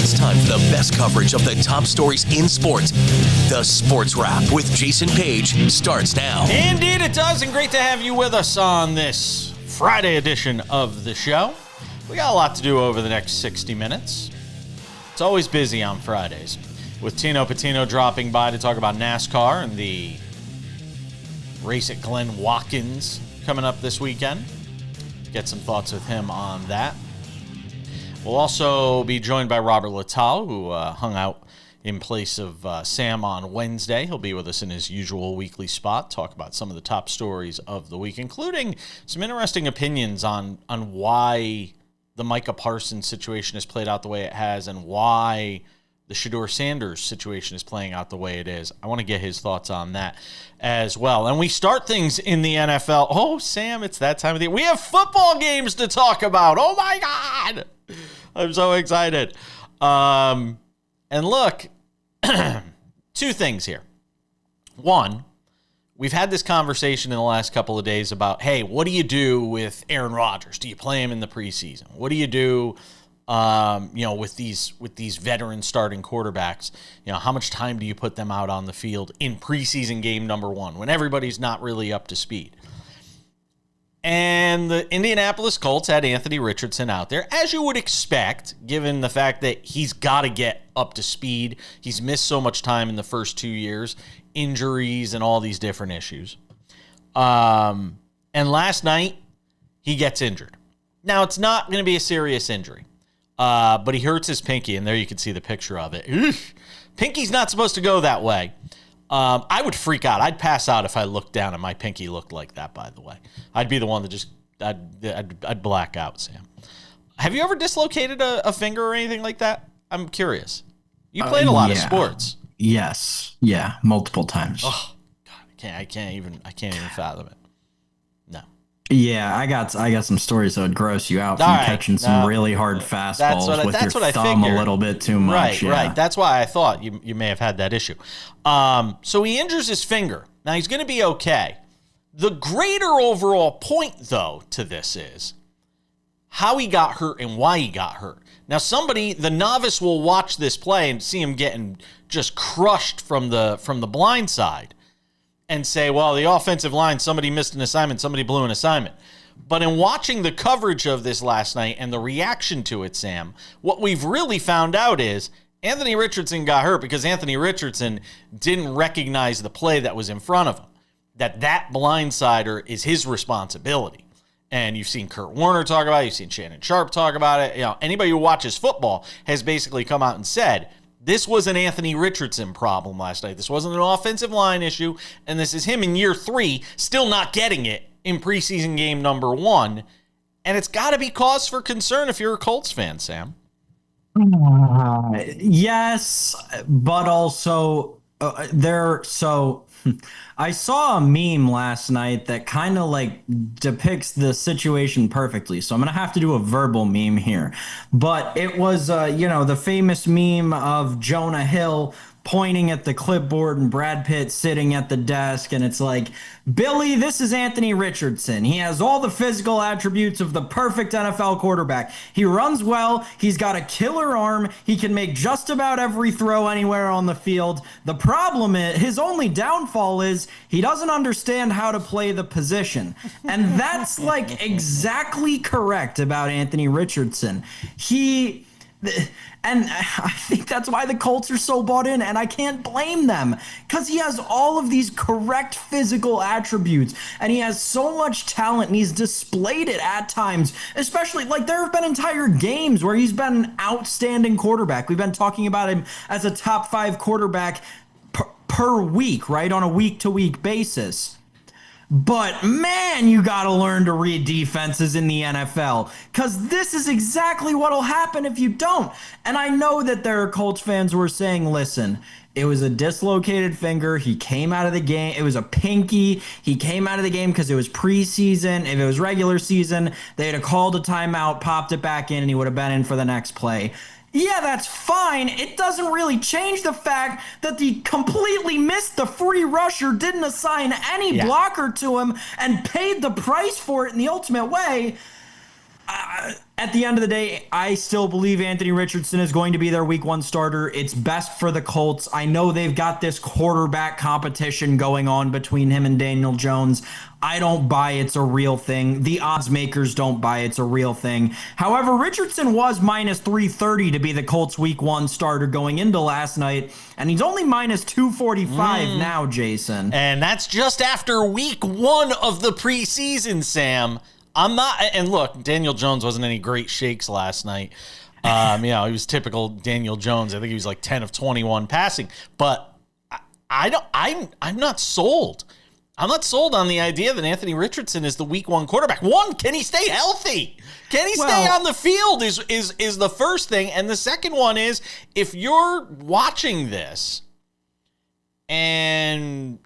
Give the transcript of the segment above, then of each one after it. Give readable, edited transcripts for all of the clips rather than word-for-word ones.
It's time for the best coverage of the top stories in sports. The Sports Wrap with Jason Page starts now. Indeed it does, and great to have you with us on this Friday edition of the show. We got a lot to do over the next 60 minutes. It's always busy on Fridays, with Tino Pattigno dropping by to talk about NASCAR and the race at Glen Watkins coming up this weekend. Get some thoughts with him on that. We'll also be joined by Robert Littal, who hung out in place of Sam on Wednesday. He'll be with us in his usual weekly spot, talk about some of the top stories of the week, including some interesting opinions on why the Micah Parsons situation has played out the way it has and why the Shedeur Sanders situation is playing out the way it is. I want to get his thoughts on that as well. And we start things in the NFL. Oh, Sam, it's that time of the year. We have football games to talk about. Oh, my God. I'm so excited. And look, two things here. One, we've had this conversation in the last couple of days about, hey, what do you do with Aaron Rodgers? Do you play him in the preseason? What do you do, with these veteran starting quarterbacks? How much time do you put them out on the field in preseason game number one when everybody's not really up to speed? And the Indianapolis Colts had Anthony Richardson out there, as you would expect, given the fact that he's got to get up to speed. He's missed so much time in the first 2 years, injuries and all these different issues. And last night, he gets injured. Now, it's not going to be a serious injury, but he hurts his pinky, and there you can see the picture of it. Pinky's not supposed to go that way. I would freak out. I'd pass out if I looked down and my pinky looked like that, by the way. I'd be the one that just, I'd black out, Sam. Have you ever dislocated a finger or anything like that? I'm curious. You played a lot of sports. Yes. Yeah. Multiple times. Oh, God, I can't even fathom it. No. Yeah, I got some stories that would gross you out from catching some really hard fastballs with your thumb a little bit too much. Right. That's why I thought you may have had that issue. So he injures his finger. Now he's going to be okay. The greater overall point, though, to this is how he got hurt and why he got hurt. Now the novice will watch this play and see him getting just crushed from the blind side and say, well, the offensive line, somebody missed an assignment, somebody blew an assignment. But in watching the coverage of this last night and the reaction to it, Sam, what we've really found out is Anthony Richardson got hurt because Anthony Richardson didn't recognize the play that was in front of him, that blindsider is his responsibility. And you've seen Kurt Warner talk about it. You've seen Shannon Sharp talk about it. Anybody who watches football has basically come out and said, this was an Anthony Richardson problem last night. This wasn't an offensive line issue, and this is him in year 3 still not getting it in preseason game number 1, and it's got to be cause for concern if you're a Colts fan, Sam. Yes, but also I saw a meme last night that kind of depicts the situation perfectly. So I'm going to have to do a verbal meme here. But it was, the famous meme of Jonah Hill pointing at the clipboard and Brad Pitt sitting at the desk. And it's like, Billy, this is Anthony Richardson. He has all the physical attributes of the perfect NFL quarterback. He runs well. He's got a killer arm. He can make just about every throw anywhere on the field. The problem is, his only downfall is he doesn't understand how to play the position. And that's exactly correct about Anthony Richardson. And I think that's why the Colts are so bought in, and I can't blame them, because he has all of these correct physical attributes, and he has so much talent, and he's displayed it at times, especially, there have been entire games where he's been an outstanding quarterback. We've been talking about him as a top 5 quarterback per week, right, on a week-to-week basis. But, man, you got to learn to read defenses in the NFL, because this is exactly what will happen if you don't. And I know that there are Colts fans who are saying, listen, it was a dislocated finger. He came out of the game. It was a pinky. He came out of the game because it was preseason. If it was regular season, they'd have called a timeout, popped it back in, and he would have been in for the next play. Yeah, that's fine. It doesn't really change the fact that he completely missed the free rusher, didn't assign any blocker to him, and paid the price for it in the ultimate way. At the end of the day, I still believe Anthony Richardson is going to be their week 1 starter. It's best for the Colts. I know they've got this quarterback competition going on between him and Daniel Jones. I don't buy it's a real thing. The odds makers don't buy it's a real thing. However, Richardson was minus 330 to be the Colts week 1 starter going into last night, and he's only minus 245 now, Jason. And that's just after week 1 of the preseason, Sam. I'm not, and look, Daniel Jones wasn't any great shakes last night. He was typical Daniel Jones. I think he was like 10 of 21 passing, but I'm not sold. I'm not sold on the idea that Anthony Richardson is the week 1 quarterback. One, can he stay healthy? Can he stay on the field is the first thing. And the second one is, if you're watching this and,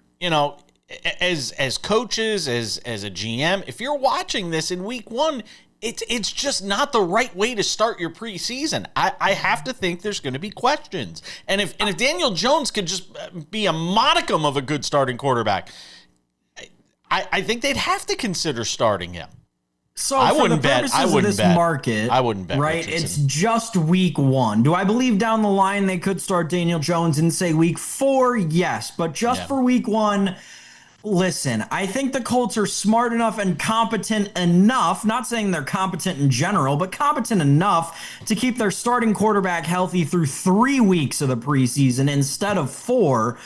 as coaches, as a GM, if you're watching this in week 1, it's just not the right way to start your preseason. I have to think there's going to be questions. And if Daniel Jones could just be a modicum of a good starting quarterback, I think they'd have to consider starting him. So I wouldn't bet. I wouldn't bet. Market, I wouldn't bet. Right? Richardson. It's just week 1. Do I believe down the line they could start Daniel Jones in, say, week 4? Yes, but just for week 1. Listen, I think the Colts are smart enough and competent enough, not saying they're competent in general, but competent enough to keep their starting quarterback healthy through 3 weeks of the preseason instead of 4.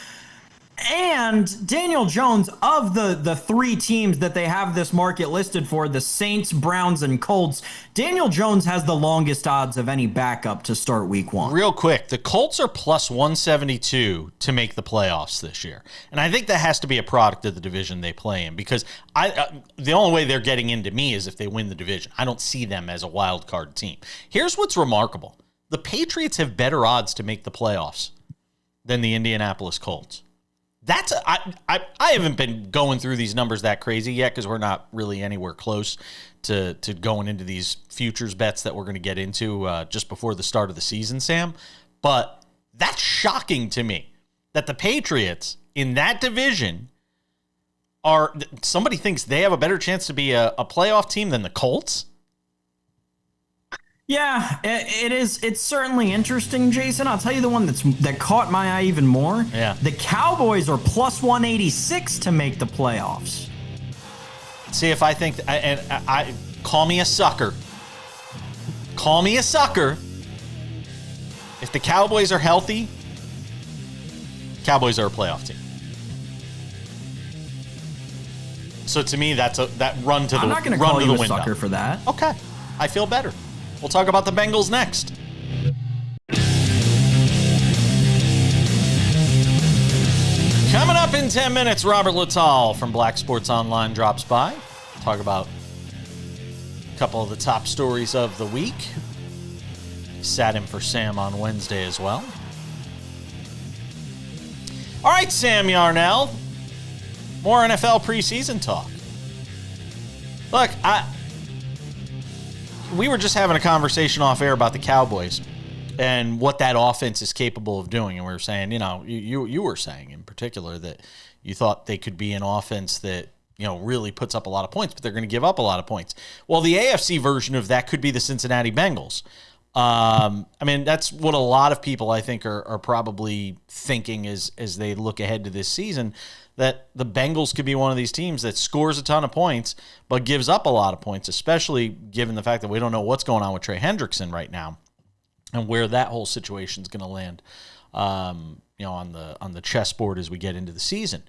And Daniel Jones, of the 3 teams that they have this market listed for, the Saints, Browns, and Colts, Daniel Jones has the longest odds of any backup to start week 1. Real quick, the Colts are plus 172 to make the playoffs this year. And I think that has to be a product of the division they play in, because the only way they're getting into me is if they win the division. I don't see them as a wild card team. Here's what's remarkable. The Patriots have better odds to make the playoffs than the Indianapolis Colts. I haven't been going through these numbers that crazy yet, because we're not really anywhere close to going into these futures bets that we're going to get into just before the start of the season, Sam. But that's shocking to me that the Patriots in that division somebody thinks they have a better chance to be a playoff team than the Colts. Yeah, it is. It's certainly interesting, Jason. I'll tell you the one that caught my eye even more. Yeah. The Cowboys are plus 186 to make the playoffs. See if I think, I call me a sucker. Call me a sucker. If the Cowboys are healthy, Cowboys are a playoff team. So to me, that's that run to the window. I'm not going to call you a sucker for that. Okay, I feel better. We'll talk about the Bengals next. Coming up in 10 minutes, Robert Littal from Black Sports Online drops by. Talk about a couple of the top stories of the week. Sat in for Sam on Wednesday as well. All right, Sam Yarnell. More NFL preseason talk. Look, we were just having a conversation off air about the Cowboys and what that offense is capable of doing. And we were saying, you were saying in particular that you thought they could be an offense that, really puts up a lot of points, but they're going to give up a lot of points. Well, the AFC version of that could be the Cincinnati Bengals. That's what a lot of people, I think, are probably thinking as they look ahead to this season, that the Bengals could be one of these teams that scores a ton of points but gives up a lot of points, especially given the fact that we don't know what's going on with Trey Hendrickson right now and where that whole situation is going to land, on the chessboard as we get into the season.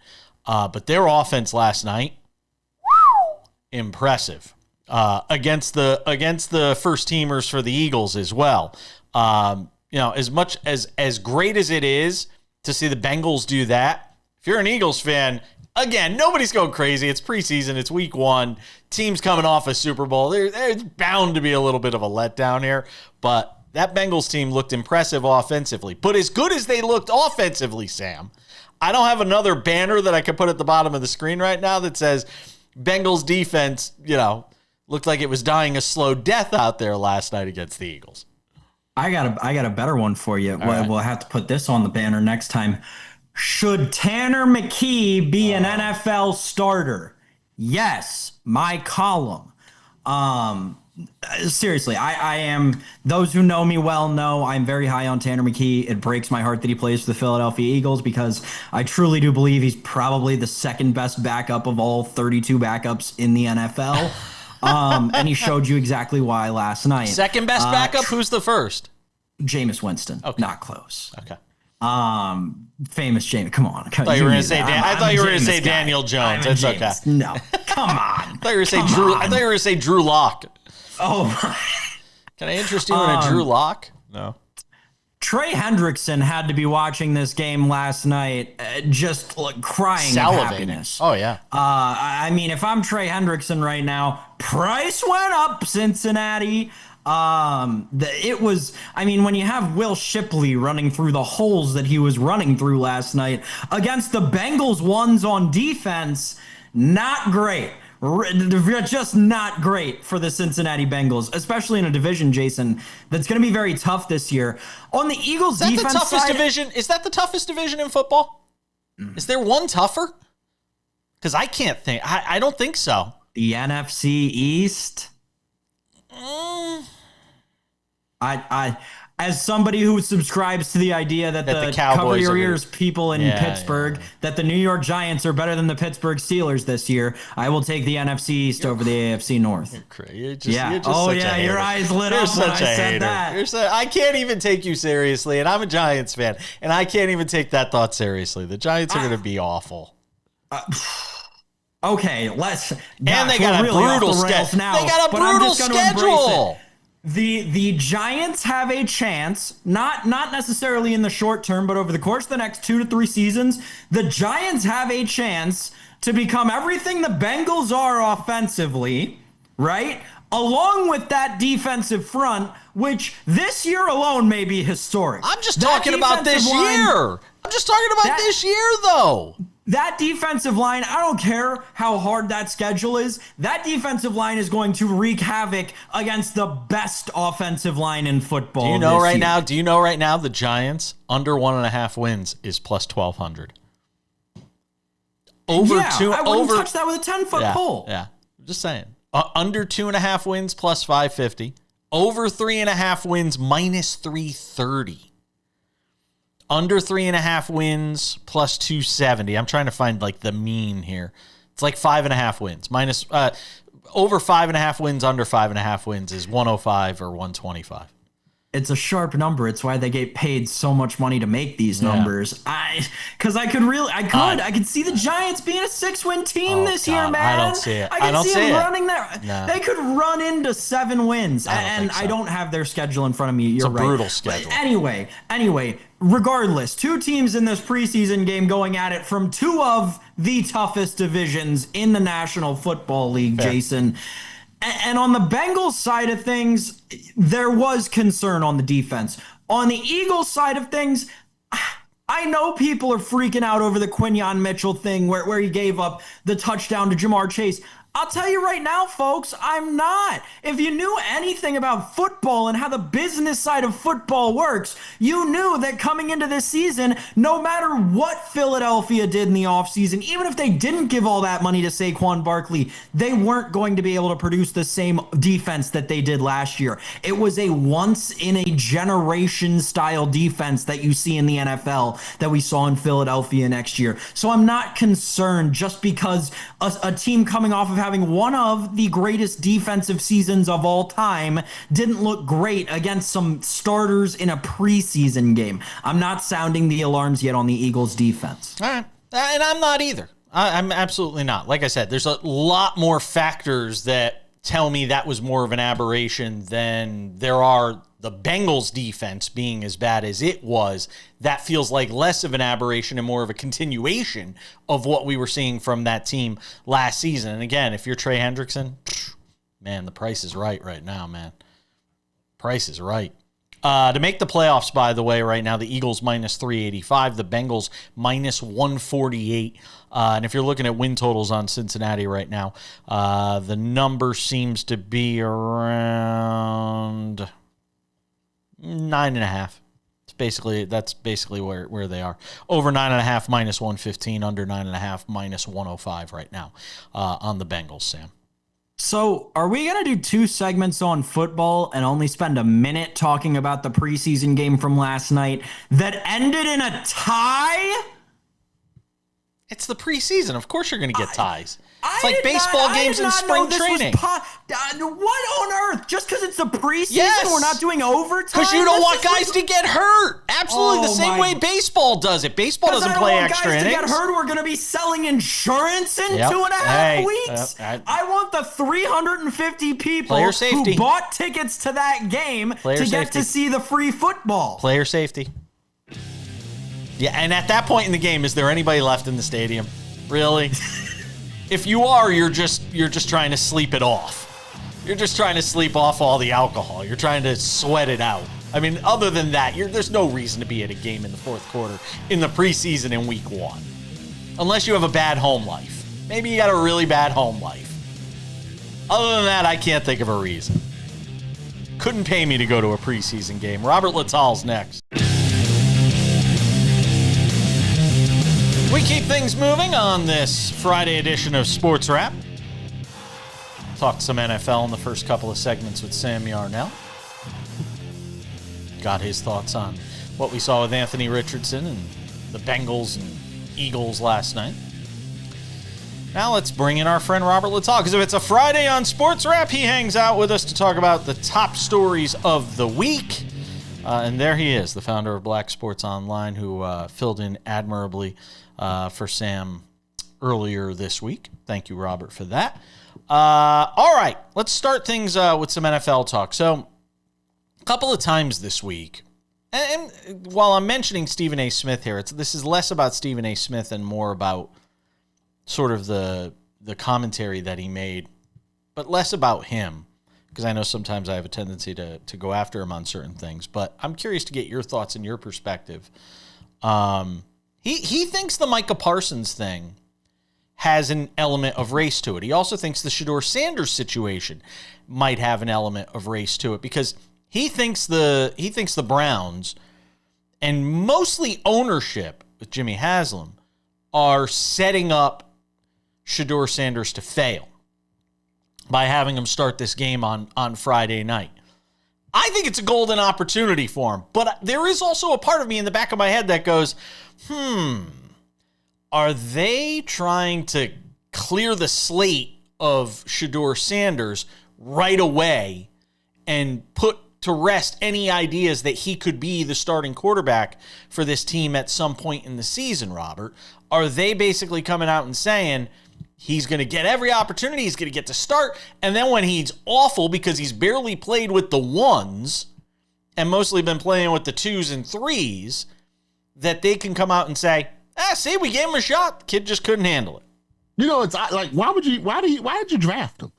But their offense last night, impressive. Against the first teamers for the Eagles as well. As much as great as it is to see the Bengals do that, if you're an Eagles fan, again, nobody's going crazy. It's preseason. It's week 1. Team's coming off a Super Bowl. There's bound to be a little bit of a letdown here. But that Bengals team looked impressive offensively. But as good as they looked offensively, Sam, I don't have another banner that I could put at the bottom of the screen right now that says Bengals defense, looked like it was dying a slow death out there last night against the Eagles. I got a better one for you. We'll have to put this on the banner next time. Should Tanner McKee be an NFL starter? Yes, my column. Seriously, I am. Those who know me well know I'm very high on Tanner McKee. It breaks my heart that he plays for the Philadelphia Eagles because I truly do believe he's probably the second best backup of all 32 backups in the NFL. And he showed you exactly why last night. Second best backup? Who's the first? Jameis Winston. Okay. Not close. Okay. Famous Jameis. Come on. I thought you were going to say Daniel Jones. It's okay. No, come on. I thought you were going to say Drew Lock. Oh my. Can I interest you in a Drew Lock? No. Trey Hendrickson had to be watching this game last night, just like crying of happiness. Oh yeah. I mean, if I'm Trey Hendrickson right now, price went up, Cincinnati. It was, I mean, when you have Will Shipley running through the holes that he was running through last night against the Bengals ones on defense, not great. Just not great for the Cincinnati Bengals, especially in a division, Jason, that's going to be very tough this year. On the Eagles' defense side, is that the toughest division in football? Is there one tougher? Because I can't think. I don't think so. The NFC East. As somebody who subscribes to the idea that the cover your ears people in Pittsburgh, that the New York Giants are better than the Pittsburgh Steelers this year, I will take the NFC East over the AFC North. You're just your eyes lit up when I said that. I can't even take you seriously, and I'm a Giants fan, and I can't even take that thought seriously. The Giants are going to be awful. Okay, and they got a brutal schedule. They got a brutal schedule. The Giants have a chance, not necessarily in the short term, but over the course of the next 2 to 3 seasons, the Giants have a chance to become everything the Bengals are offensively, right? Along with that defensive front, which this year alone may be historic. I'm just talking about this year. I'm just talking about this year, though. That defensive line, I don't care how hard that schedule is, that defensive line is going to wreak havoc against the best offensive line in football. Do you know right now the Giants under 1.5 wins is plus 1,200? I wouldn't touch that with a 10-foot pole. Yeah, just saying. Under 2.5 wins plus 550. Over 3.5 wins minus 330. Under 3.5 wins plus 270. I'm trying to find like the mean here. It's like 5.5 wins. Over 5.5 wins, under 5.5 wins is 105 or 125. It's a sharp number. It's why they get paid so much money to make these numbers. I could see the Giants being a 6-win team this year, man. I don't see it. I can see them running there. No. They could run into 7 wins, I don't have their schedule in front of me. You're right. It's a brutal schedule. But anyway, regardless, 2 teams in this preseason game going at it from 2 of the toughest divisions in the National Football League, Fair. Jason. And on the Bengals side of things, there was concern on the defense. On the Eagles side of things, I know people are freaking out over the Quinyon Mitchell thing where he gave up the touchdown to Jamar Chase. I'll tell you right now, folks, I'm not. If you knew anything about football and how the business side of football works, you knew that coming into this season, no matter what Philadelphia did in the offseason, even if they didn't give all that money to Saquon Barkley, they weren't going to be able to produce the same defense that they did last year. It was a once-in-a-generation style defense that you see in the NFL that we saw in Philadelphia next year. So I'm not concerned just because a team coming off of having one of the greatest defensive seasons of all time didn't look great against some starters in a preseason game. I'm not sounding the alarms yet on the Eagles defense. All right. And I'm not either. I'm absolutely not. Like I said, there's a lot more factors that tell me that was more of an aberration than there are the Bengals defense being as bad as it was. That feels like less of an aberration and more of a continuation of what we were seeing from that team last season. And again, if you're Trey Hendrickson, man, the price is right now, man. Price is right. To make the playoffs, by the way, right now, the Eagles minus 385, the Bengals minus 148. And if you're looking at win totals on Cincinnati right now, the number seems to be around 9.5. That's basically where they are. Over 9.5 minus 115, under 9.5 minus 105 right now on the Bengals, Sam. So, are we going to do 2 segments on football and only spend a minute talking about the preseason game from last night that ended in a tie? It's the preseason. Of course you're going to get ties. It's I like did baseball not- games I did in not spring know this training. What on earth? Just because it's the preseason, Yes. we're not doing overtime? Because you don't This want is guys to get hurt. Absolutely the Oh, same my- way baseball does it. Baseball Because doesn't I don't play want extra guys innings. to get hurt. We're going to be selling insurance in Yep. 2.5 Hey, weeks. I want the 350 people Player safety. who bought tickets to that game Player to get safety. to see the free football. Player safety. Yeah, and at that point in the game, is there anybody left in the stadium? Really? If you are, you're just trying to sleep it off. You're just trying to sleep off all the alcohol. You're trying to sweat it out. I mean, other than that, there's no reason to be at a game in the fourth quarter in the preseason in week 1. Unless you have a bad home life. Maybe you got a really bad home life. Other than that, I can't think of a reason. Couldn't pay me to go to a preseason game. Robert Littal's next. We keep things moving on this Friday edition of Sports Wrap. Talked some NFL in the first couple of segments with Sam Yarnell. Got his thoughts on what we saw with Anthony Richardson and the Bengals and Eagles last night. Now let's bring in our friend Robert Littal, because if it's a Friday on Sports Wrap, he hangs out with us to talk about the top stories of the week. And there he is, the founder of Black Sports Online, who filled in admirably for Sam earlier this week. Thank you, Robert, for that. All right, let's start things with some NFL talk. So, a couple of times this week, and while I'm mentioning Stephen A. Smith here, this is less about Stephen A. Smith and more about sort of the commentary that he made, but less about him, because I know sometimes I have a tendency to go after him on certain things. But I'm curious to get your thoughts and your perspective. He thinks the Micah Parsons thing has an element of race to it. He also thinks the Shedeur Sanders situation might have an element of race to it, because he thinks the Browns and mostly ownership with Jimmy Haslam are setting up Shedeur Sanders to fail by having him start this game on Friday night. I think it's a golden opportunity for him, but there is also a part of me in the back of my head that goes, are they trying to clear the slate of Shedeur Sanders right away and put to rest any ideas that he could be the starting quarterback for this team at some point in the season, Robert? Are they basically coming out and saying he's going to get every opportunity, he's going to get to start, and then when he's awful because he's barely played with the ones and mostly been playing with the 2s and 3s, that they can come out and say, see, we gave him a shot. The kid just couldn't handle it. You know, it's like, why did you draft him?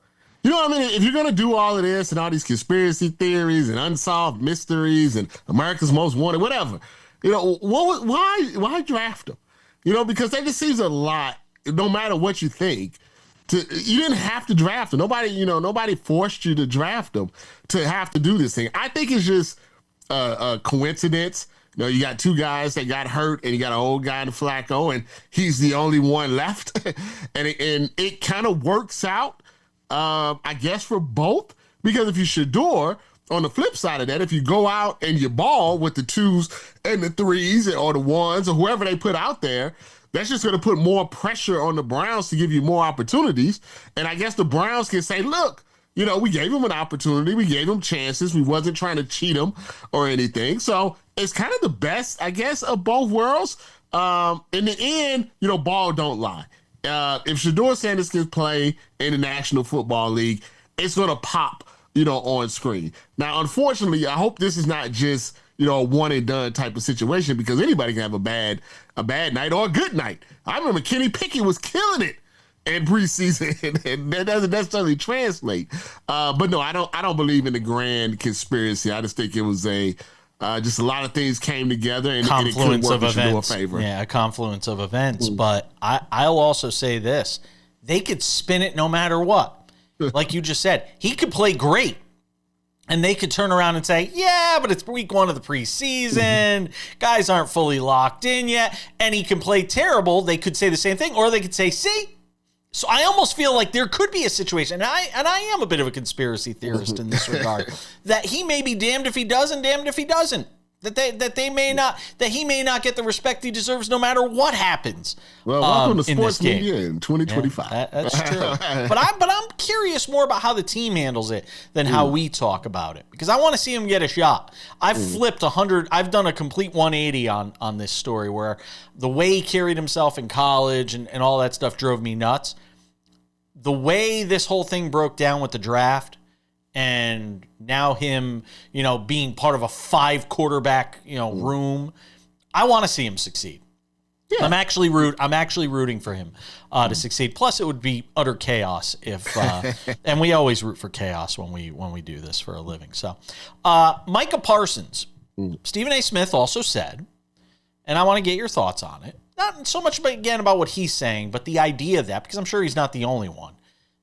You know what I mean? If you're going to do all of this and all these conspiracy theories and unsolved mysteries and America's Most Wanted, whatever, you know, why draft him? You know, because that just seems a lot, no matter what you think. You didn't have to draft him. Nobody forced you to draft him to have to do this thing. I think it's just a coincidence. You know, you got 2 guys that got hurt, and you got an old guy in Flacco, and he's the only one left. and it kind of works out, I guess, for both. Because if you Shedeur, on the flip side of that, if you go out and you ball with the 2s and the 3s or the 1s or whoever they put out there, that's just going to put more pressure on the Browns to give you more opportunities. And I guess the Browns can say, look, you know, we gave him an opportunity. We gave him chances. We wasn't trying to cheat him or anything. So it's kind of the best, I guess, of both worlds. In the end, you know, ball don't lie. If Shedeur Sanders can play in the National Football League, it's going to pop, you know, on screen. Now, unfortunately, I hope this is not just, you know, a one and done type of situation, because anybody can have a bad night or a good night. I remember Kenny Pickett was killing it in preseason, and that doesn't necessarily translate. But no, I don't believe in the grand conspiracy. I just think it was just a lot of things came together and it could work in Shedeur's favor. Yeah, a confluence of events. But I'll also say this: they could spin it no matter what. Like you just said, he could play great. And they could turn around and say, yeah, but it's week 1 of the preseason. Guys aren't fully locked in yet. And he can play terrible. They could say the same thing. Or they could say, see, So I almost feel like there could be a situation, and I am a bit of a conspiracy theorist in this regard, that he may be damned if he does and damned if he doesn't. That he may not get the respect he deserves no matter what happens. Well, welcome to sports media in 2025. Yeah, that's true. but I'm curious more about how the team handles it than how we talk about it, because I want to see him get a shot. I've flipped 100. I've done a complete 180 on this story, where the way he carried himself in college and all that stuff drove me nuts. The way this whole thing broke down with the draft, and now him, being part of a 5 quarterback, room, I want to see him succeed. Yeah. I'm actually rooting for him to succeed. Plus, it would be utter chaos if, and we always root for chaos when we do this for a living. So, Micah Parsons, Stephen A. Smith also said, and I want to get your thoughts on it. Not so much about what he's saying, but the idea of that, because I'm sure he's not the only one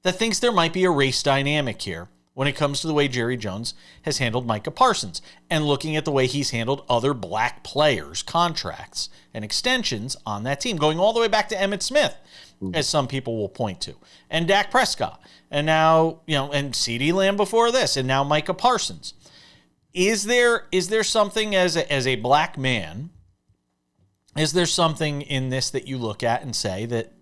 that thinks there might be a race dynamic here when it comes to the way Jerry Jones has handled Micah Parsons, and looking at the way he's handled other black players' contracts and extensions on that team, going all the way back to Emmitt Smith, as some people will point to, and Dak Prescott, and now, and CeeDee Lamb before this, and now Micah Parsons. Is there something as a black man, is there something in this that you look at and say that,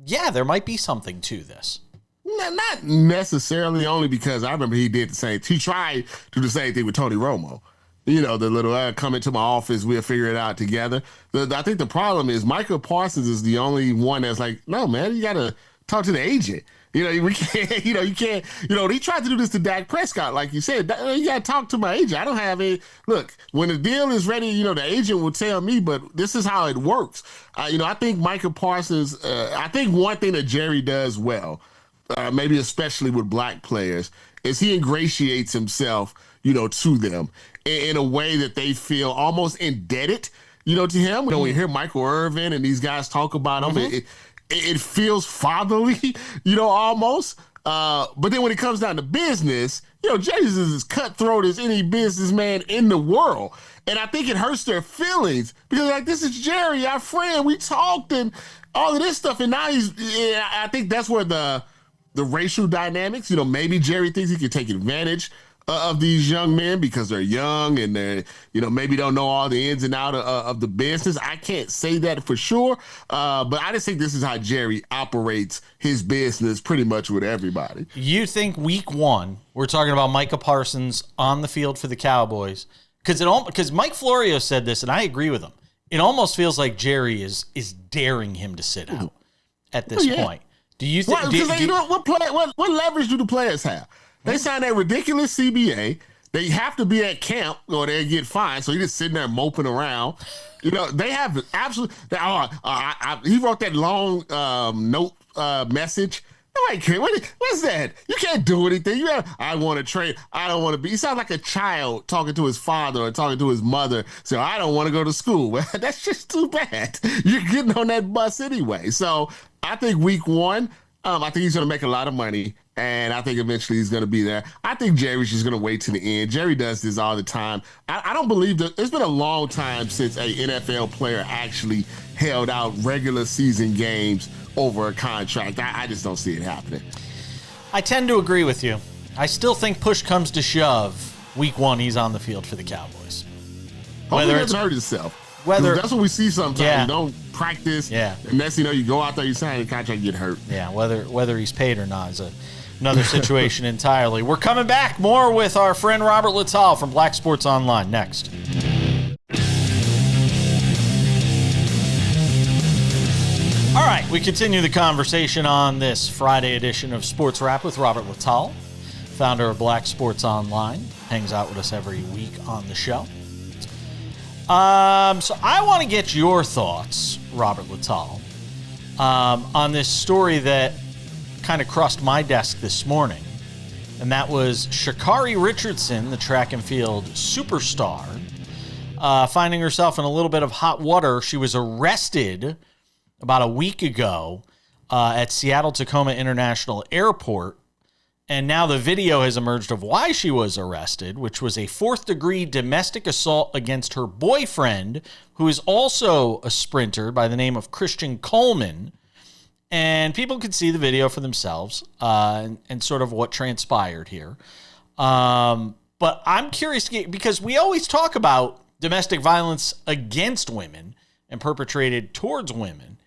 yeah, there might be something to this? Not necessarily, only because I remember he did the same. He tried to do the same thing with Tony Romo. The little come into my office, we'll figure it out together. I think the problem is Micah Parsons is the only one that's like, no, man, you got to talk to the agent. We can't, you can't, he tried to do this to Dak Prescott, like you said. You got to talk to my agent. I don't have any. Look, when the deal is ready, the agent will tell me, but this is how it works. I think Micah Parsons, I think one thing that Jerry does well, maybe especially with black players, is he ingratiates himself, to them in a way that they feel almost indebted, to him. When you hear Michael Irvin and these guys talk about him, it feels fatherly, almost. But then when it comes down to business, Jerry's is as cutthroat as any businessman in the world. And I think it hurts their feelings because, this is Jerry, our friend. We talked and all of this stuff. And now I think that's where the racial dynamics, maybe Jerry thinks he can take advantage of these young men because they're young and they're, maybe don't know all the ins and outs of the business. I can't say that for sure, but I just think this is how Jerry operates his business pretty much with everybody. You think week 1, we're talking about Micah Parsons on the field for the Cowboys, because Mike Florio said this, and I agree with him. It almost feels like Jerry is daring him to sit out at this point. Do you think? What leverage do the players have? They sign that ridiculous CBA. They have to be at camp or they get fined. So he's just sitting there moping around. They have absolute. He wrote that long note message. Nobody cares. What's that? You can't do anything. I want to trade. I don't want to be. He sounds like a child talking to his father or talking to his mother. So I don't want to go to school. Well, that's just too bad. You're getting on that bus anyway. So I think week 1, I think he's going to make a lot of money. And I think eventually he's going to be there. I think Jerry's just going to wait to the end. Jerry does this all the time. I don't believe that it's been a long time since a NFL player actually held out regular season games over a contract. I just don't see it happening. I tend to agree with you. I still think push comes to shove, week 1, he's on the field for the Cowboys. Hopefully he doesn't hurt himself. That's what we see sometimes. Yeah. You don't practice. Yeah. And next thing you know, you go out there, you sign a contract, you get hurt. Yeah, whether he's paid or not is another situation entirely. We're coming back more with our friend Robert Littal from Black Sports Online next. All right, we continue the conversation on this Friday edition of Sports Wrap with Robert Littal, founder of Black Sports Online. Hangs out with us every week on the show. So I want to get your thoughts, Robert Littal, on this story that kind of crossed my desk this morning, and that was Sha'Carri Richardson, the track and field superstar, finding herself in a little bit of hot water. She was arrested about a week ago at Seattle-Tacoma International Airport, and now the video has emerged of why she was arrested, which was a 4th-degree domestic assault against her boyfriend, who is also a sprinter by the name of Christian Coleman. And people could see the video for themselves and sort of what transpired here. But I'm curious because we always talk about domestic violence against women and perpetrated towards women.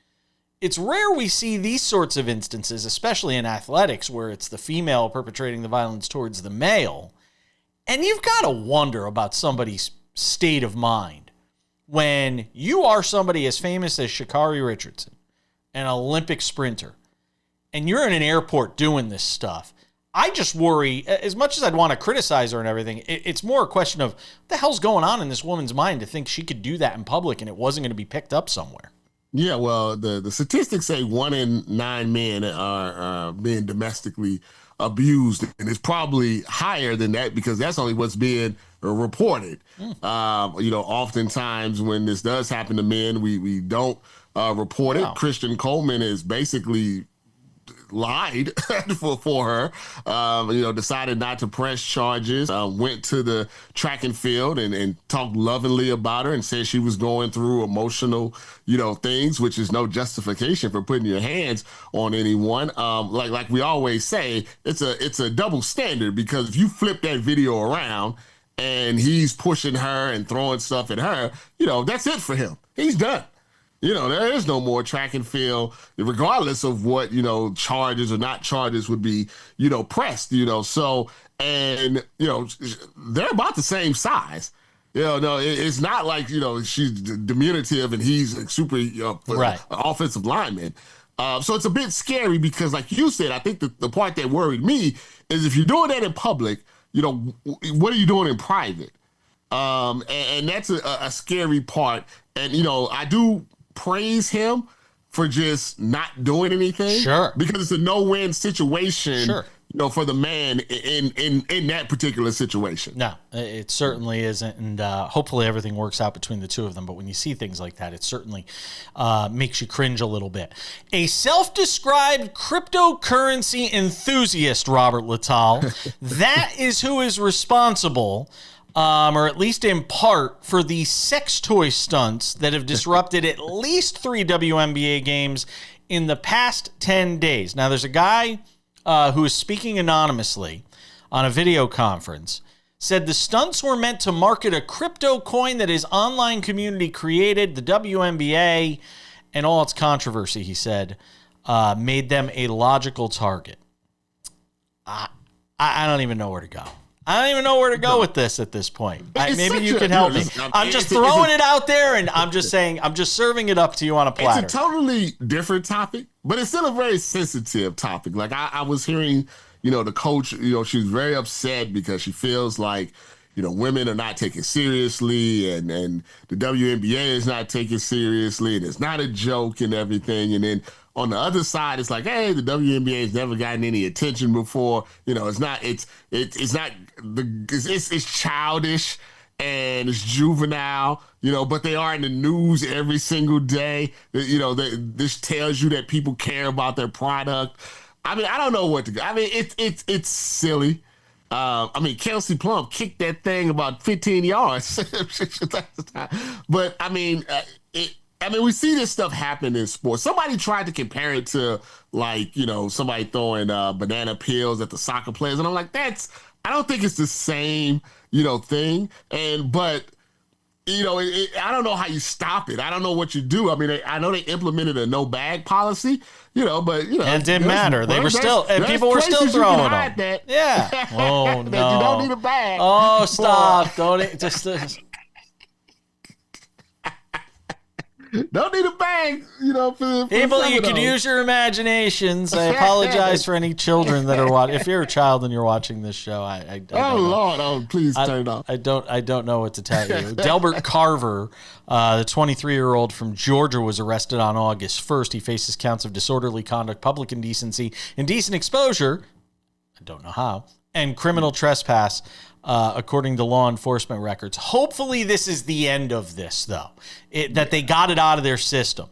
It's rare we see these sorts of instances, especially in athletics, where it's the female perpetrating the violence towards the male. And you've got to wonder about somebody's state of mind when you are somebody as famous as Sha'Carri Richardson, an Olympic sprinter, and you're in an airport doing this stuff. I just worry, as much as I'd want to criticize her and everything, it's more a question of what the hell's going on in this woman's mind to think she could do that in public and it wasn't going to be picked up somewhere. Yeah, well, the statistics say 1 in 9 men are being domestically abused, and it's probably higher than that because that's only what's being reported. Oftentimes when this does happen to men, we don't report it. Christian Coleman is basically lied for her, decided not to press charges, went to the track and field and talked lovingly about her and said she was going through emotional, things, which is no justification for putting your hands on anyone. Like we always say, it's a double standard because if you flip that video around and he's pushing her and throwing stuff at her, that's it for him. He's done. There is no more track and field, regardless of what, charges or not charges would be, pressed, so, and, they're about the same size. It's not like, she's diminutive and he's a super offensive lineman. So it's a bit scary because, like you said, I think the part that worried me is if you're doing that in public, what are you doing in private? And that's a scary part. And, I do praise him for just not doing anything. Sure. Because it's a no-win situation, for the man in that particular situation. No, it certainly isn't. And hopefully everything works out between the two of them. But when you see things like that, it certainly makes you cringe a little bit. A self-described cryptocurrency enthusiast, Robert Littal, that is who is responsible or at least in part, for the sex toy stunts that have disrupted at least 3 WNBA games in the past 10 days. Now, there's a guy who is speaking anonymously on a video conference, said the stunts were meant to market a crypto coin that his online community created. The WNBA and all its controversy, he said, made them a logical target. I don't even know where to go. I don't even know where to go with this at this point. Maybe you can help me. I'm just throwing it out there, and I'm just saying, I'm just serving it up to you on a platter. It's a totally different topic, but it's still a very sensitive topic. Like I was hearing, the coach, she was very upset because she feels like, women are not taken seriously and the WNBA is not taken seriously and it's not a joke and everything. And then on the other side, it's like, hey, the WNBA has never gotten any attention before. It's childish and it's juvenile, but they are in the news every single day. This tells you that people care about their product. I mean, I don't know what to go. I mean, it's silly. Kelsey Plum kicked that thing about 15 yards. But we see this stuff happen in sports. Somebody tried to compare it to somebody throwing banana peels at the soccer players. And I'm like, I don't think it's the same, thing. But I don't know how you stop it. I don't know what you do. I mean, I know they implemented a no bag policy, but and it didn't matter. They were still, and people were still throwing them. Yeah. Oh no. You don't need a bag. Oh, stop! Don't just. Don't need a bag, for people. You can use your imaginations. I apologize for any children that are watching. If you're a child and you're watching this show, I oh Lord, oh please turn it off. I don't know what to tell you. Delbert Carver, the 23-year-old from Georgia, was arrested on August 1st. He faces counts of disorderly conduct, public indecency, indecent exposure. I don't know how, and criminal trespass. According to law enforcement records. Hopefully this is the end of this, though, that they got it out of their system.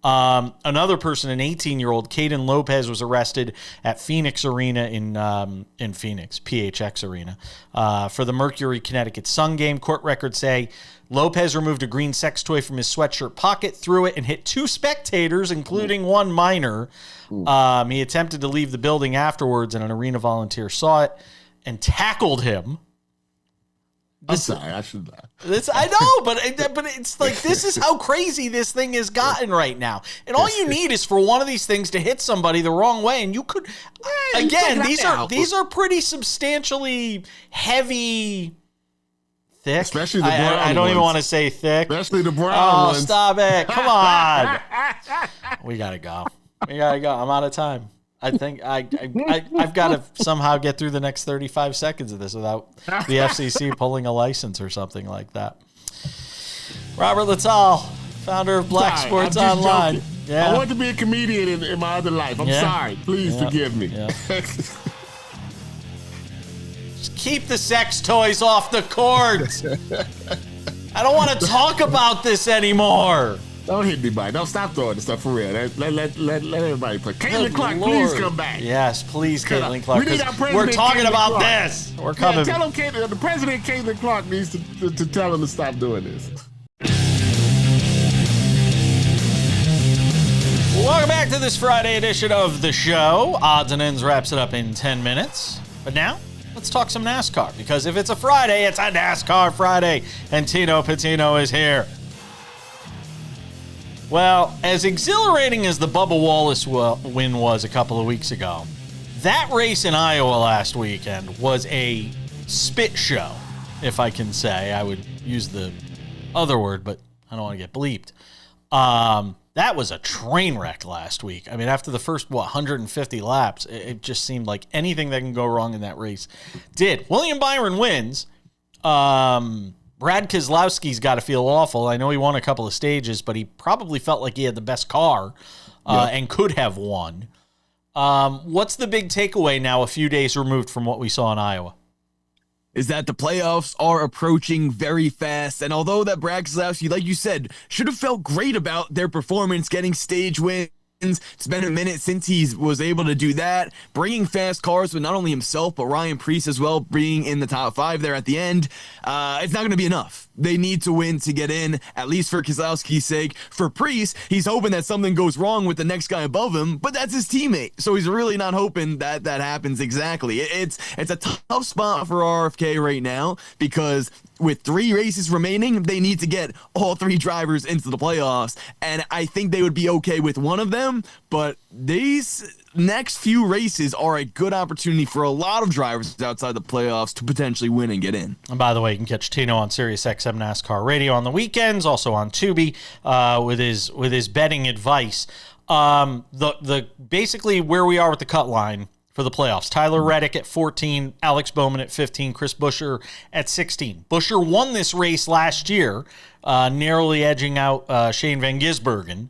Another person, an 18-year-old, Caden Lopez, was arrested at Phoenix Arena in Phoenix, PHX Arena, for the Mercury, Connecticut Sun game. Court records say Lopez removed a green sex toy from his sweatshirt pocket, threw it, and hit 2 spectators, including one minor. He attempted to leave the building afterwards, and an arena volunteer saw it and tackled him. I'm sorry, I should not. I know, but it's like, this is how crazy this thing has gotten right now. And all you need is for one of these things to hit somebody the wrong way, and you could. Again, these are pretty substantially heavy, thick. Especially the brown I don't ones. even want to say thick. Especially the brown ones. Oh, stop it! Come on. We gotta go. I'm out of time. I think I've got to somehow get through the next 35 seconds of this without the FCC pulling a license or something like that. Robert Littal, founder of Black Sports Online. Yeah. I want to be a comedian in my other life. I'm sorry. Please forgive me. Yeah. Just keep the sex toys off the court. I don't want to talk about this anymore. Don't hit me, Mike. Don't stop throwing the stuff for real. Let everybody play. Caitlin Clark, please come back. Yes, please, Caitlin Clark. We need our president. We're talking Caitlin about Clark. this. We're coming. Yeah, tell him, the president, Caitlin Clark, needs to tell him to stop doing this. Welcome back to this Friday edition of the show. Odds and Ends wraps it up in 10 minutes. But now, let's talk some NASCAR. Because if it's a Friday, it's a NASCAR Friday. And Tino Pattigno is here. Well, as exhilarating as the Bubba Wallace win was a couple of weeks ago, that race in Iowa last weekend was a spit show, if I can say. I would use the other word, but I don't want to get bleeped. That was a train wreck last week. I mean, after the first, 150 laps, it just seemed like anything that can go wrong in that race did. William Byron wins. Brad Keselowski's got to feel awful. I know he won a couple of stages, but he probably felt like he had the best car and could have won. What's the big takeaway now, a few days removed from what we saw in Iowa? Is that the playoffs are approaching very fast. And although that Brad Keselowski, like you said, should have felt great about their performance, getting stage wins, it's been a minute since he was able to do that, bringing fast cars with not only himself, but Ryan Preece as well, being in the top 5 there at the end. It's not going to be enough. They need to win to get in, at least for Keselowski's sake. For Preece, he's hoping that something goes wrong with the next guy above him, but that's his teammate. So he's really not hoping that happens exactly. It's a tough spot for RFK right now, because with 3 races remaining, they need to get all 3 drivers into the playoffs. And I think they would be okay with one of them, but these next few races are a good opportunity for a lot of drivers outside the playoffs to potentially win and get in. And by the way, you can catch Tino on SiriusXM NASCAR Radio on the weekends, also on Tubi with his betting advice. The basically where we are with the cut line for the playoffs: Tyler Reddick at 14, Alex Bowman at 15, Chris Buescher at 16. Buescher won this race last year, narrowly edging out Shane Van Gisbergen.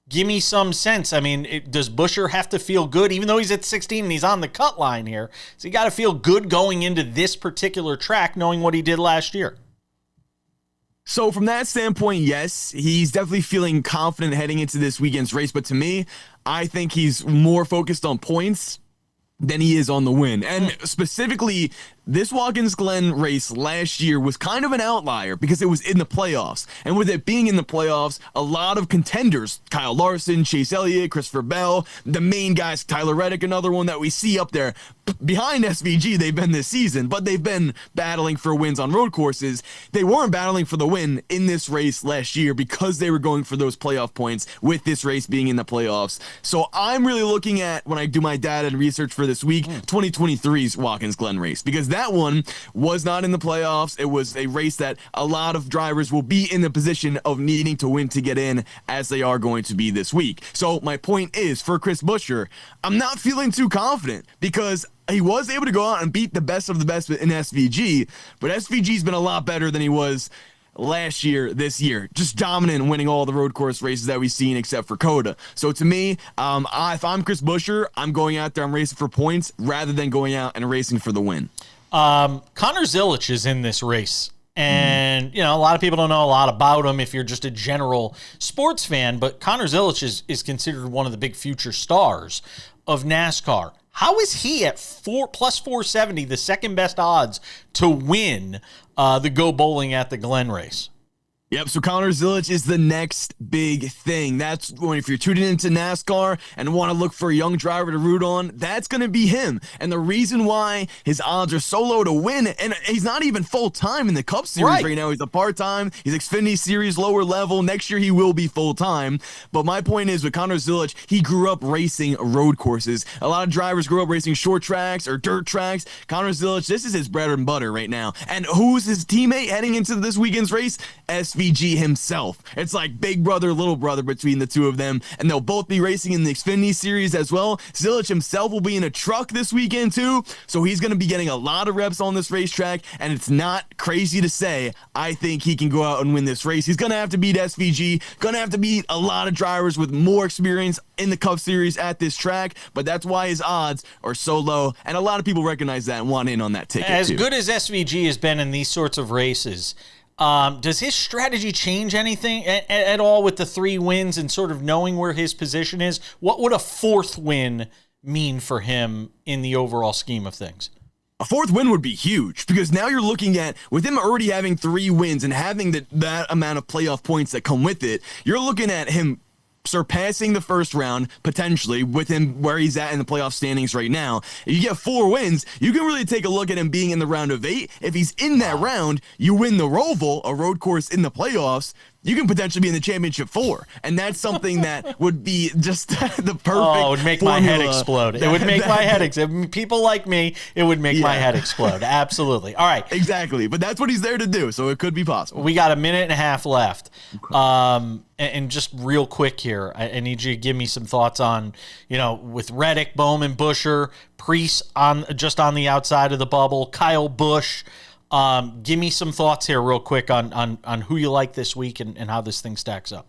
Give me some sense. I mean, does Buescher have to feel good, even though he's at 16 and he's on the cut line here? So he got to feel good going into this particular track, knowing what he did last year. So from that standpoint, yes, he's definitely feeling confident heading into this weekend's race. But to me, I think he's more focused on points than he is on the win. And specifically, this Watkins Glen race last year was kind of an outlier because it was in the playoffs. And with it being in the playoffs, a lot of contenders, Kyle Larson, Chase Elliott, Christopher Bell, the main guys, Tyler Reddick, another one that we see up there behind SVG, they've been this season, but they've been battling for wins on road courses. They weren't battling for the win in this race last year because they were going for those playoff points with this race being in the playoffs. So I'm really looking at, when I do my data and research for this week, 2023's Watkins Glen race, because that one was not in the playoffs. It was a race that a lot of drivers will be in the position of needing to win to get in, as they are going to be this week. So my point is, for Chris Buescher, I'm not feeling too confident because he was able to go out and beat the best of the best in SVG, but SVG's been a lot better than he was last year, this year. Just dominant and winning all the road course races that we've seen except for Coda. So to me, if I'm Chris Buescher, I'm going out there, I'm racing for points rather than going out and racing for the win. Connor Zilic is in this race, And, a lot of people don't know a lot about him if you're just a general sports fan, but Connor Zilisch is considered one of the big future stars of NASCAR. How is he at plus 470, the second best odds to win the Go Bowling at the Glen race? Yep, so Connor Zilisch is the next big thing. That's when, if you're tuning into NASCAR and want to look for a young driver to root on, that's going to be him. And the reason why his odds are so low to win, and he's not even full-time in the Cup Series right now. He's a part-time. He's Xfinity Series lower level. Next year, he will be full-time. But my point is, with Connor Zilisch, he grew up racing road courses. A lot of drivers grew up racing short tracks or dirt tracks. Connor Zilisch, this is his bread and butter right now. And who's his teammate heading into this weekend's race? SVG himself. It's like big brother, little brother between the two of them, and they'll both be racing in the Xfinity Series as well. Zilisch himself will be in a truck this weekend too, so he's going to be getting a lot of reps on this racetrack, and it's not crazy to say I think he can go out and win this race. He's going to have to beat SVG, going to have to beat a lot of drivers with more experience in the Cup Series at this track, but that's why his odds are so low, and a lot of people recognize that and want in on that ticket as too. Good as SVG has been in these sorts of races, does his strategy change anything at all with the 3 wins and sort of knowing where his position is? What would a 4th win mean for him in the overall scheme of things? A 4th win would be huge, because now you're looking at, with him already having 3 wins and having that amount of playoff points that come with it, you're looking at him surpassing the first round, potentially, with him where he's at in the playoff standings right now. If you get 4 wins, you can really take a look at him being in the round of 8. If he's in that round, you win the Roval, a road course in the playoffs, you can potentially be in the championship 4. And that's something that would be just the perfect it would make formula. My head explode. It would make my head explode. People like me, it would make my head explode. Absolutely. All right. Exactly. But that's what he's there to do, so it could be possible. We got a minute and a half left. And just real quick here, I need you to give me some thoughts on, with Reddick, Bowman, Buescher, Preece on the outside of the bubble, Kyle Busch. Give me some thoughts here real quick on who you like this week and how this thing stacks up.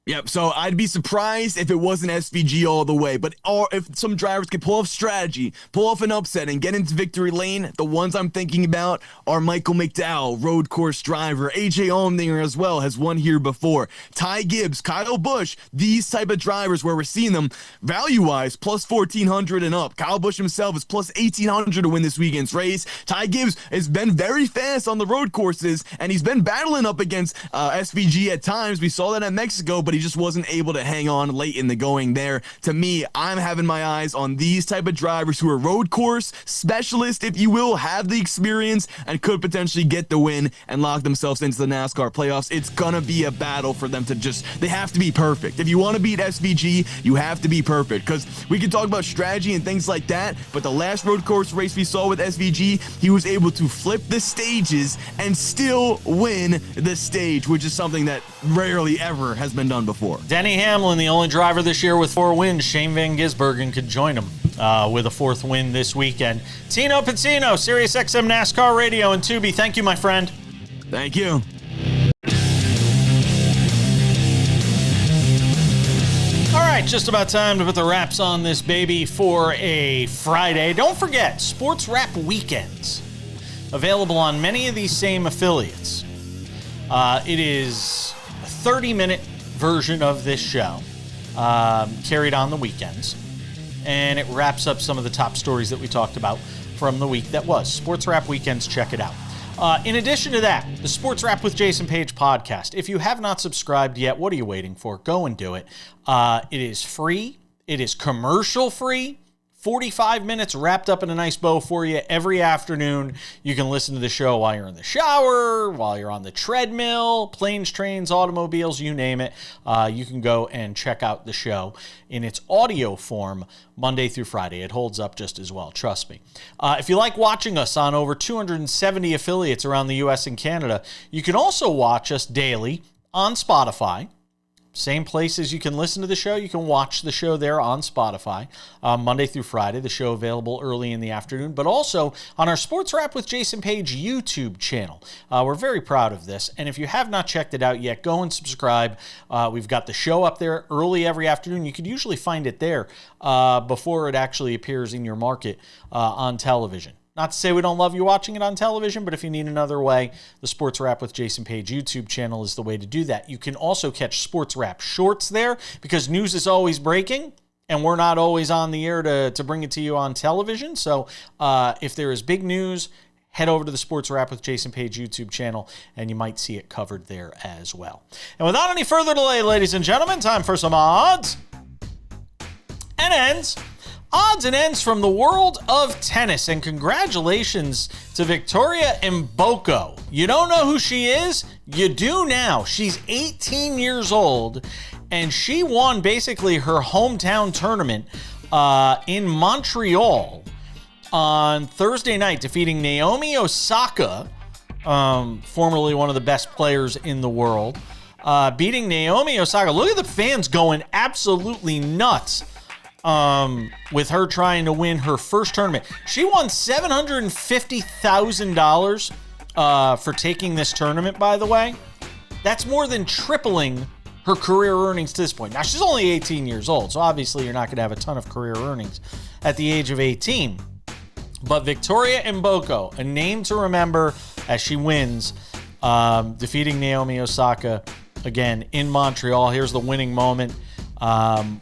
Yep, so I'd be surprised if it wasn't SVG all the way, but if some drivers can pull off strategy, pull off an upset, and get into victory lane, the ones I'm thinking about are Michael McDowell, road course driver, AJ Allmendinger as well, has won here before, Ty Gibbs, Kyle Busch, these type of drivers where we're seeing them value-wise, plus 1,400 and up. Kyle Busch himself is plus 1,800 to win this weekend's race. Ty Gibbs has been very fast on the road courses, and he's been battling up against SVG at times. We saw that at Mexico, but he just wasn't able to hang on late in the going there. To me, I'm having my eyes on these type of drivers who are road course specialists, if you will, have the experience, and could potentially get the win and lock themselves into the NASCAR playoffs. It's gonna be a battle for them to they have to be perfect. If you want to beat SVG, you have to be perfect, because we can talk about strategy and things like that, but the last road course race we saw with SVG, he was able to flip the stages and still win the stage, which is something that rarely ever has been done before. Denny Hamlin, the only driver this year with 4 wins. Shane Van Gisbergen could join him with a 4th win this weekend. Tino Pattigno, SiriusXM NASCAR Radio and Tubi. Thank you, my friend. Thank you. All right, just about time to put the wraps on this baby for a Friday. Don't forget, SportsWrap Weekends. Available on many of these same affiliates. It is a 30-minute version of this show, carried on the weekends, and it wraps up some of the top stories that we talked about from the week that was. SportsWrap Weekends, check it out. In addition to that, the SportsWrap with Jason Page podcast. If you have not subscribed yet, what are you waiting for? Go and do it. It is free. It is commercial free. 45 minutes wrapped up in a nice bow for you every afternoon. You can listen to the show while you're in the shower, while you're on the treadmill, planes, trains, automobiles, you name it. You can go and check out the show in its audio form Monday through Friday. It holds up just as well, trust me. If you like watching us on over 270 affiliates around the U.S. and Canada, you can also watch us daily on Spotify. Same places you can listen to the show. You can watch the show there on Spotify, Monday through Friday. The show available early in the afternoon, but also on our SportsWrap with Jason Page YouTube channel. We're very proud of this, and if you have not checked it out yet, go and subscribe. We've got the show up there early every afternoon. You could usually find it there before it actually appears in your market on television. Not to say we don't love you watching it on television, but if you need another way, the Sports Wrap with Jason Page YouTube channel is the way to do that. You can also catch Sports Wrap shorts there because news is always breaking and we're not always on the air to bring it to you on television. So if there is big news, head over to the Sports Wrap with Jason Page YouTube channel and you might see it covered there as well. And without any further delay, ladies and gentlemen, time for some odds and ends. Odds and ends from the world of tennis, and congratulations to Victoria Mboko. You don't know who she is? You do now. She's 18 years old, and she won basically her hometown tournament in Montreal on Thursday night, defeating Naomi Osaka, formerly one of the best players in the world, beating Naomi Osaka. Look at the fans going absolutely nuts. With her trying to win her first tournament. She won $750,000 for taking this tournament, by the way. That's more than tripling her career earnings to this point. Now, she's only 18 years old, so obviously you're not going to have a ton of career earnings at the age of 18. But Victoria Mboko, a name to remember as she wins, defeating Naomi Osaka again in Montreal. Here's the winning moment.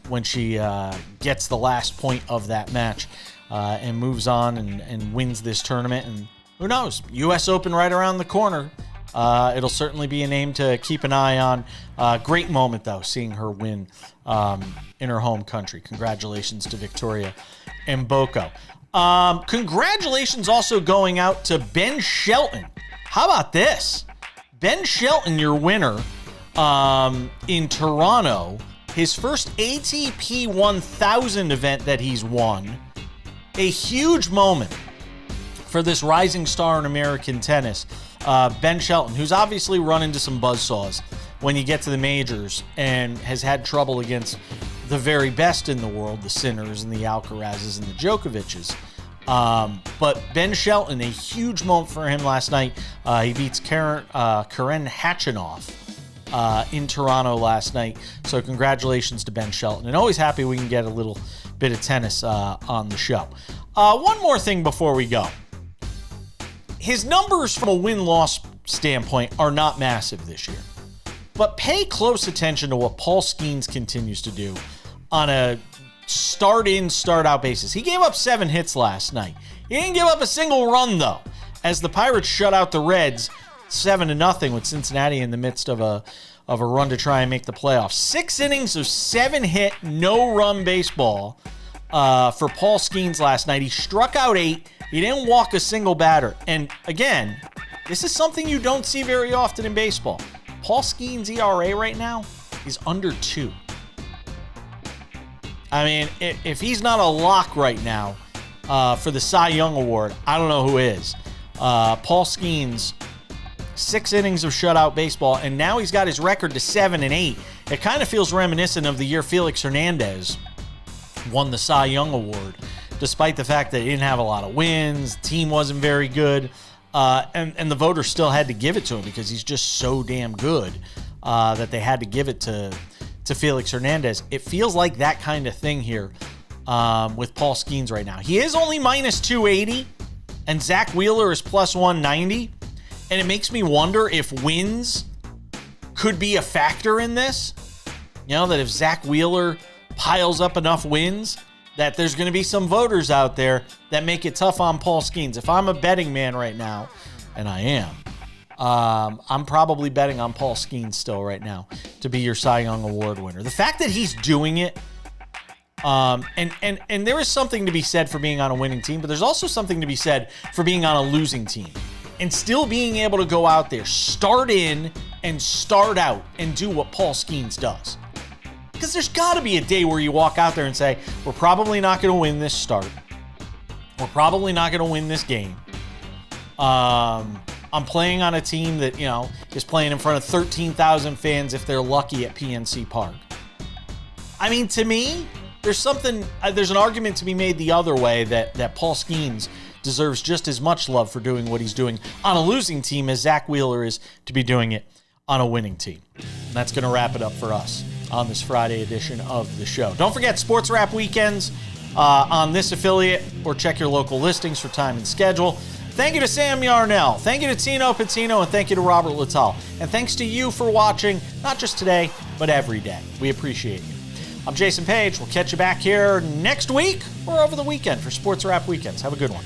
When she gets the last point of that match and moves on and wins this tournament. And who knows? U.S. Open right around the corner. It'll certainly be a name to keep an eye on. Great moment, though, seeing her win in her home country. Congratulations to Victoria Mboko. Congratulations also going out to Ben Shelton. How about this? Ben Shelton, your winner in Toronto. His first ATP 1000 event that he's won. A huge moment for this rising star in American tennis. Ben Shelton, who's obviously run into some buzzsaws when you get to the majors and has had trouble against the very best in the world, the Sinners and the Alcarazes and the Djokovic's. But Ben Shelton, a huge moment for him last night. He beats Karen Khachanov in Toronto last night. So congratulations to Ben Shelton. And always happy we can get a little bit of tennis on the show. One more thing before we go. His numbers from a win-loss standpoint are not massive this year. But pay close attention to what Paul Skeens continues to do on a start-in, start-out basis. He gave up 7 hits last night. He didn't give up a single run, though, as the Pirates shut out the Reds 7-0 with Cincinnati in the midst of a run to try and make the playoffs. 6 innings of 7-hit, no-run baseball for Paul Skeens last night. He struck out 8. He didn't walk a single batter. And again, this is something you don't see very often in baseball. Paul Skeens' ERA right now is under 2. I mean, if he's not a lock right now for the Cy Young Award, I don't know who is. Paul Skeens, 6 innings of shutout baseball, and now he's got his record to 7-8. It kind of feels reminiscent of the year Felix Hernandez won the Cy Young Award, despite the fact that he didn't have a lot of wins, the team wasn't very good, and the voters still had to give it to him because he's just so damn good that they had to give it to Felix Hernandez. It feels like that kind of thing here with Paul Skeens right now. He is only minus 280, and Zach Wheeler is plus 190. And it makes me wonder if wins could be a factor in this. You know, that if Zach Wheeler piles up enough wins, that there's going to be some voters out there that make it tough on Paul Skeens. If I'm a betting man right now, and I am, I'm probably betting on Paul Skeens still right now to be your Cy Young Award winner. The fact that he's doing it, and there is something to be said for being on a winning team, but there's also something to be said for being on a losing team. And still being able to go out there, start in and start out and do what Paul Skeens does. Because there's got to be a day where you walk out there and say, we're probably not going to win this start. We're probably not going to win this game. I'm playing on a team that, you know, is playing in front of 13,000 fans if they're lucky at PNC Park. I mean, to me, there's an argument to be made the other way that Paul Skeens deserves just as much love for doing what he's doing on a losing team as Zach Wheeler is to be doing it on a winning team. And that's going to wrap it up for us on this Friday edition of the show. Don't forget, Sports Wrap weekends on this affiliate, or check your local listings for time and schedule. Thank you to Sam Yarnell. Thank you to Tino Pattigno, and thank you to Robert Littal. And thanks to you for watching, not just today, but every day. We appreciate you. I'm Jason Page. We'll catch you back here next week or over the weekend for Sports Wrap Weekends. Have a good one.